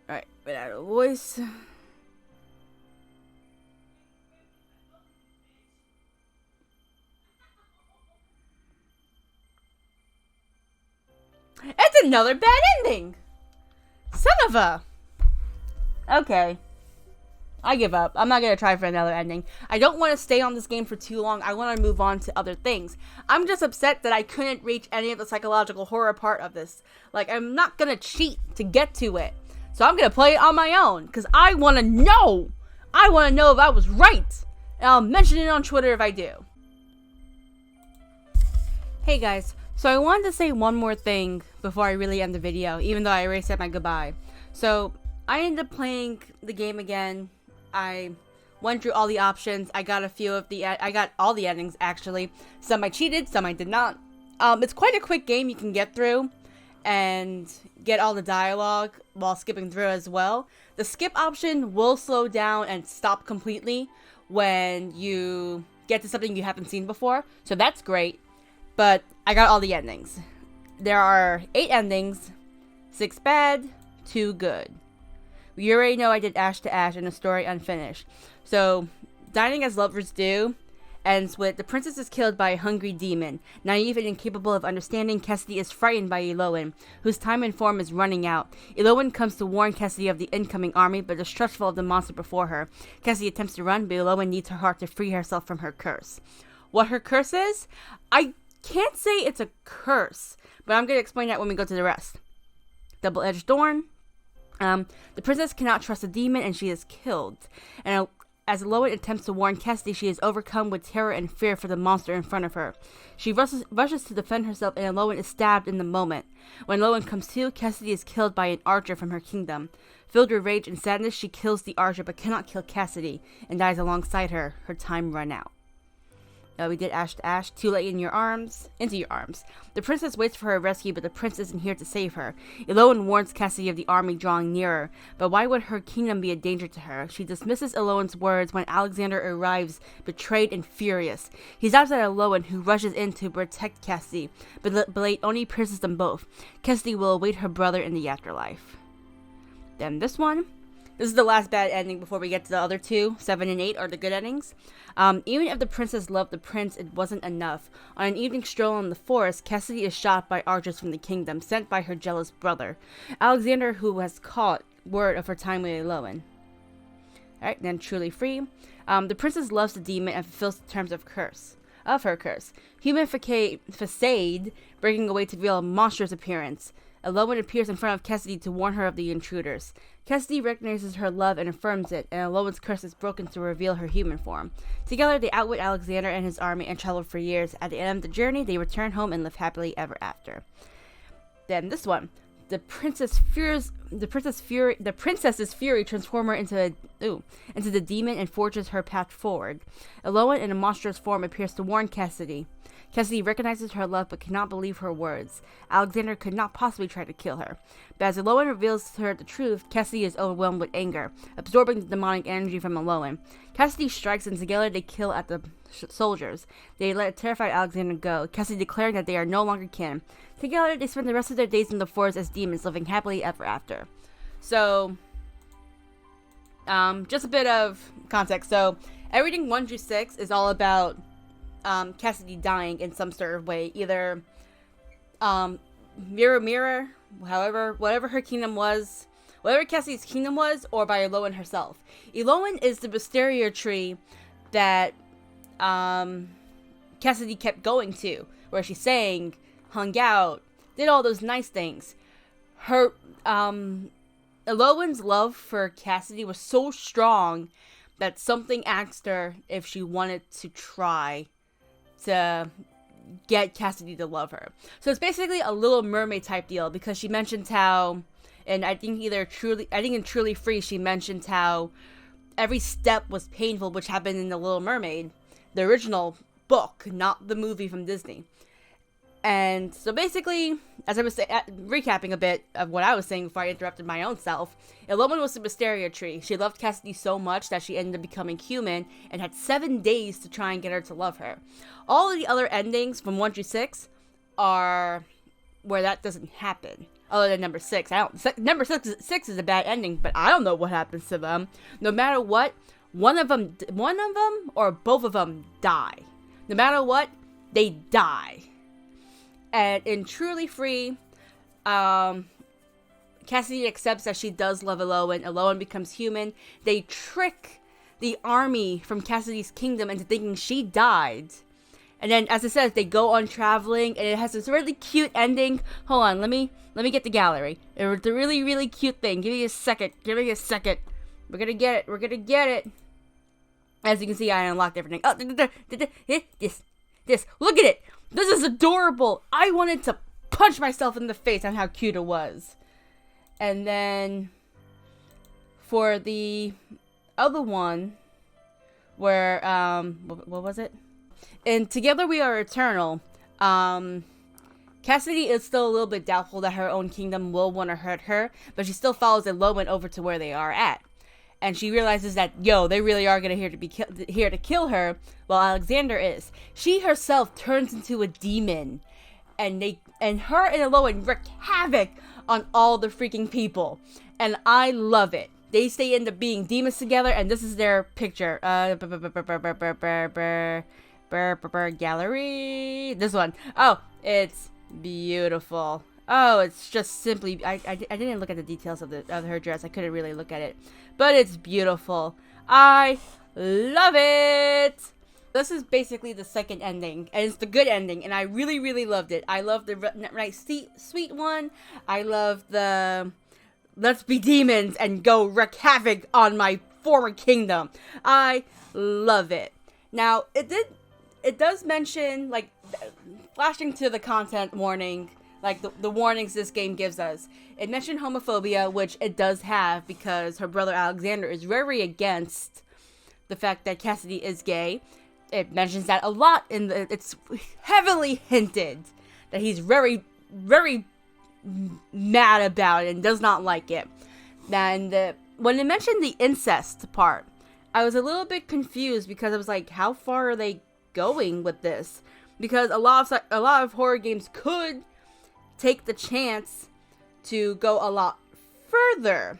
Alright, without a voice. another bad ending. Son of a... Okay. I give up. I'm not going to try for another ending. I don't want to stay on this game for too long. I want to move on to other things. I'm just upset that I couldn't reach any of the psychological horror part of this. Like, I'm not going to cheat to get to it. So I'm going to play it on my own. Because I want to know. I want to know if I was right. And I'll mention it on Twitter if I do. Hey guys. So I wanted to say one more thing before I really end the video. Even though I already said my goodbye. So I ended up playing the game again. I went through all the options. I got I got all the endings actually. Some I cheated, some I did not. It's quite a quick game you can get through and get all the dialogue while skipping through as well. The skip option will slow down and stop completely when you get to something you haven't seen before. So that's great. But I got all the endings. There are 8 endings, 6 bad, 2 good. You already know I did Ash to Ash and a story unfinished. So, Dining as Lovers Do ends with the princess is killed by a hungry demon. Naive and incapable of understanding, Cassidy is frightened by Elowen, whose time and form is running out. Elowen comes to warn Cassidy of the incoming army, but distrustful of the monster before her. Cassidy attempts to run, but Elowen needs her heart to free herself from her curse. What her curse is? I can't say it's a curse, but I'm going to explain that when we go to the rest. Double-edged thorn. The princess cannot trust the demon and she is killed. And as Elowen attempts to warn Cassidy, she is overcome with terror and fear for the monster in front of her. She rushes to defend herself and Elowen is stabbed in the moment. When Elowen comes to, Cassidy is killed by an archer from her kingdom. Filled with rage and sadness, she kills the archer but cannot kill Cassidy and dies alongside her. Her time run out. We did Ash to Ash, too late into your arms. The princess waits for her rescue, but the prince isn't here to save her. Elowen warns Cassidy of the army drawing nearer, but why would her kingdom be a danger to her? She dismisses Elowen's words when Alexander arrives, betrayed and furious. He zaps at Elowen, who rushes in to protect Cassidy, but the blade only pierces them both. Cassidy will await her brother in the afterlife. Then this one. This is the last bad ending before we get to the other two. 7 and 8 are the good endings. Even if the princess loved the prince, it wasn't enough. On an evening stroll in the forest, Cassidy is shot by archers from the kingdom, sent by her jealous brother, Alexander, who has caught word of her time with Elowen. Alright, then Truly Free. The princess loves the demon and fulfills the terms of her curse. Human facade, breaking away to reveal a monstrous appearance. Elowen appears in front of Cassidy to warn her of the intruders. Cassidy recognizes her love and affirms it, and Elowen's curse is broken to reveal her human form. Together, they outwit Alexander and his army and travel for years. At the end of the journey, they return home and live happily ever after. Then this one. The princess's fury transforms her into the demon and forges her path forward. Elowen in a monstrous form appears to warn Cassidy. Cassidy recognizes her love but cannot believe her words. Alexander could not possibly try to kill her. But as Elowen reveals to her the truth, Cassidy is overwhelmed with anger, absorbing the demonic energy from Elowen. Cassidy strikes and together they kill at the soldiers. They let terrified Alexander go, Cassidy declaring that they are no longer kin. Together they spend the rest of their days in the forest as demons, living happily ever after. So, just a bit of context. So, everything 1 through 6 is all about Cassidy dying in some sort of way, either mirror, whatever her kingdom was, whatever Cassidy's kingdom was, or by Elowen herself. Elowen is the wisteria tree that Cassidy kept going to, where she sang, hung out, did all those nice things. Her Elowen's love for Cassidy was so strong that something asked her if she wanted to try to get Cassidy to love her. So it's basically a Little Mermaid type deal, because she mentioned how, and I think in Truly Free, she mentioned how every step was painful, which happened in The Little Mermaid, the original book, not the movie from Disney. And so basically, as I was recapping a bit of what I was saying before I interrupted my own self, Elowen was the wisteria tree. She loved Cassidy so much that she ended up becoming human and had 7 days to try and get her to love her. All of the other endings from 1 through 6 are where that doesn't happen. Other than number 6. Number 6 is a bad ending, but I don't know what happens to them. No matter what, one of them or both of them die. No matter what, they die. And in Truly Free, Cassidy accepts that she does love Elowen. Elowen becomes human. They trick the army from Cassidy's kingdom into thinking she died. And then, as it says, they go on traveling, and it has this really cute ending. Hold on, let me get the gallery. It's a really, really cute thing. Give me a second. We're gonna get it. As you can see, I unlocked everything. Oh, this. Look at it. This is adorable. I wanted to punch myself in the face on how cute it was. And then, for the other one, where, what was it? In Together We Are Eternal, Cassidy is still a little bit doubtful that her own kingdom will want to hurt her, but she still follows Elowen over to where they are at. And she realizes that, they really are here to kill her, while Alexander is. She herself turns into a demon, and her and Elowen wreak havoc on all the freaking people. And I love it. They stay into being demons together, and this is their picture. Gallery. This one. Oh, it's beautiful. Oh, it's just simply. I didn't look at the details of her dress. I couldn't really look at it, but it's beautiful. I love it. This is basically the second ending, and it's the good ending, and I really, really loved it. I love the nice, sweet one. I love the let's be demons and go wreak havoc on my former kingdom. I love it. Now, it does mention, like, flashing to the content warning, like the warnings this game gives us. It mentioned homophobia, which it does have, because her brother Alexander is very against the fact that Cassidy is gay. It mentions that a lot it's heavily hinted that he's very, very mad about it and does not like it. And when it mentioned the incest part, I was a little bit confused, because I was like, how far are they going with this? Because a lot of horror games could take the chance to go a lot further,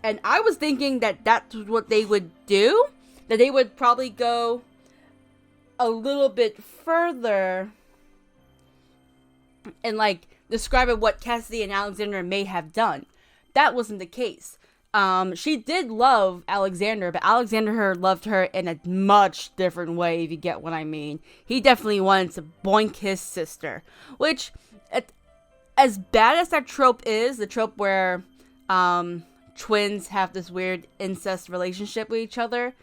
and I was thinking that that's what they would do, that they would probably go a little bit further and, like, describe what Cassidy and Alexander may have done. That wasn't the case. She did love Alexander, but Alexander loved her in a much different way, if you get what I mean. He definitely wanted to boink his sister, which, as bad as that trope is, the trope where twins have this weird incest relationship with each other,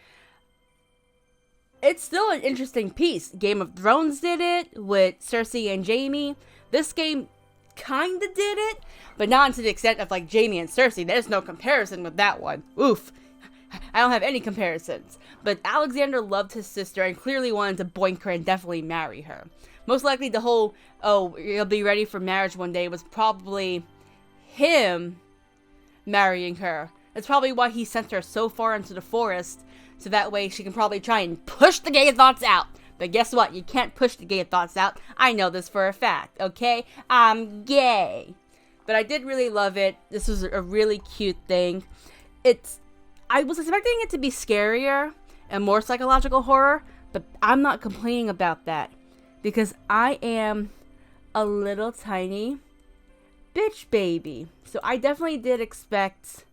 it's still an interesting piece. Game of Thrones did it with Cersei and Jaime. This game kinda did it, but not to the extent of, like, Jaime and Cersei. There's no comparison with that one. Oof. I don't have any comparisons. But Alexander loved his sister and clearly wanted to boink her and definitely marry her. Most likely the whole, you'll be ready for marriage one day, was probably him marrying her. That's probably why he sent her so far into the forest, so that way she can probably try and push the gay thoughts out. But guess what? You can't push the gay thoughts out. I know this for a fact, okay? I'm gay. But I did really love it. This was a really cute thing. I was expecting it to be scarier and more psychological horror, but I'm not complaining about that, because I am a little tiny bitch baby. So I definitely did expect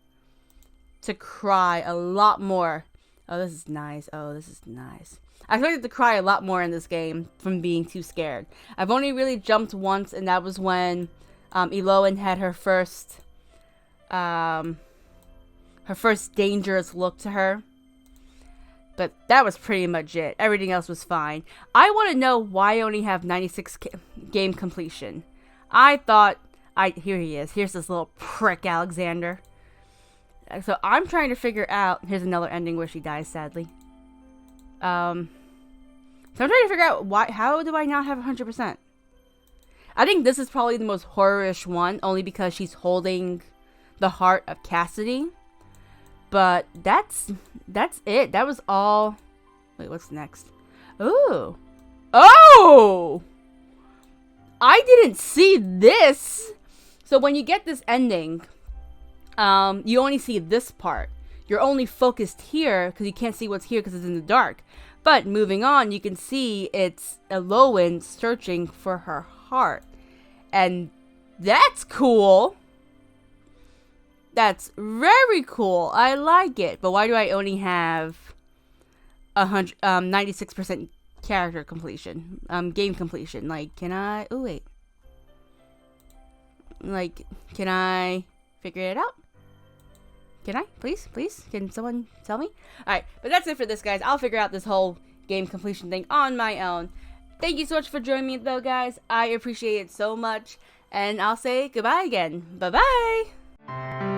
to cry a lot more. Oh, this is nice. I expected to cry a lot more in this game from being too scared. I've only really jumped once, and that was when Elowen had her first dangerous look to her. But that was pretty much it. Everything else was fine. I want to know why I only have 96 game completion. I thought here he is. Here's this little prick, Alexander. So I'm trying to figure out. Here's another ending where she dies, sadly. So I'm trying to figure out how do I not have 100%? I think this is probably the most horror-ish one, only because she's holding the heart of Cassidy. But that's it. That was all. Wait, what's next? Ooh. Oh! I didn't see this. So when you get this ending, you only see this part. You're only focused here because you can't see what's here because it's in the dark. But moving on, you can see it's Elowen searching for her heart. And That's cool. That's very cool. I like it. But why do I only have 96% character completion? Game completion. Like, can I? Oh wait. Like, can I figure it out? Can I? Please? Can someone tell me? Alright, but that's it for this, guys. I'll figure out this whole game completion thing on my own. Thank you so much for joining me, though, guys. I appreciate it so much. And I'll say goodbye again. Bye-bye!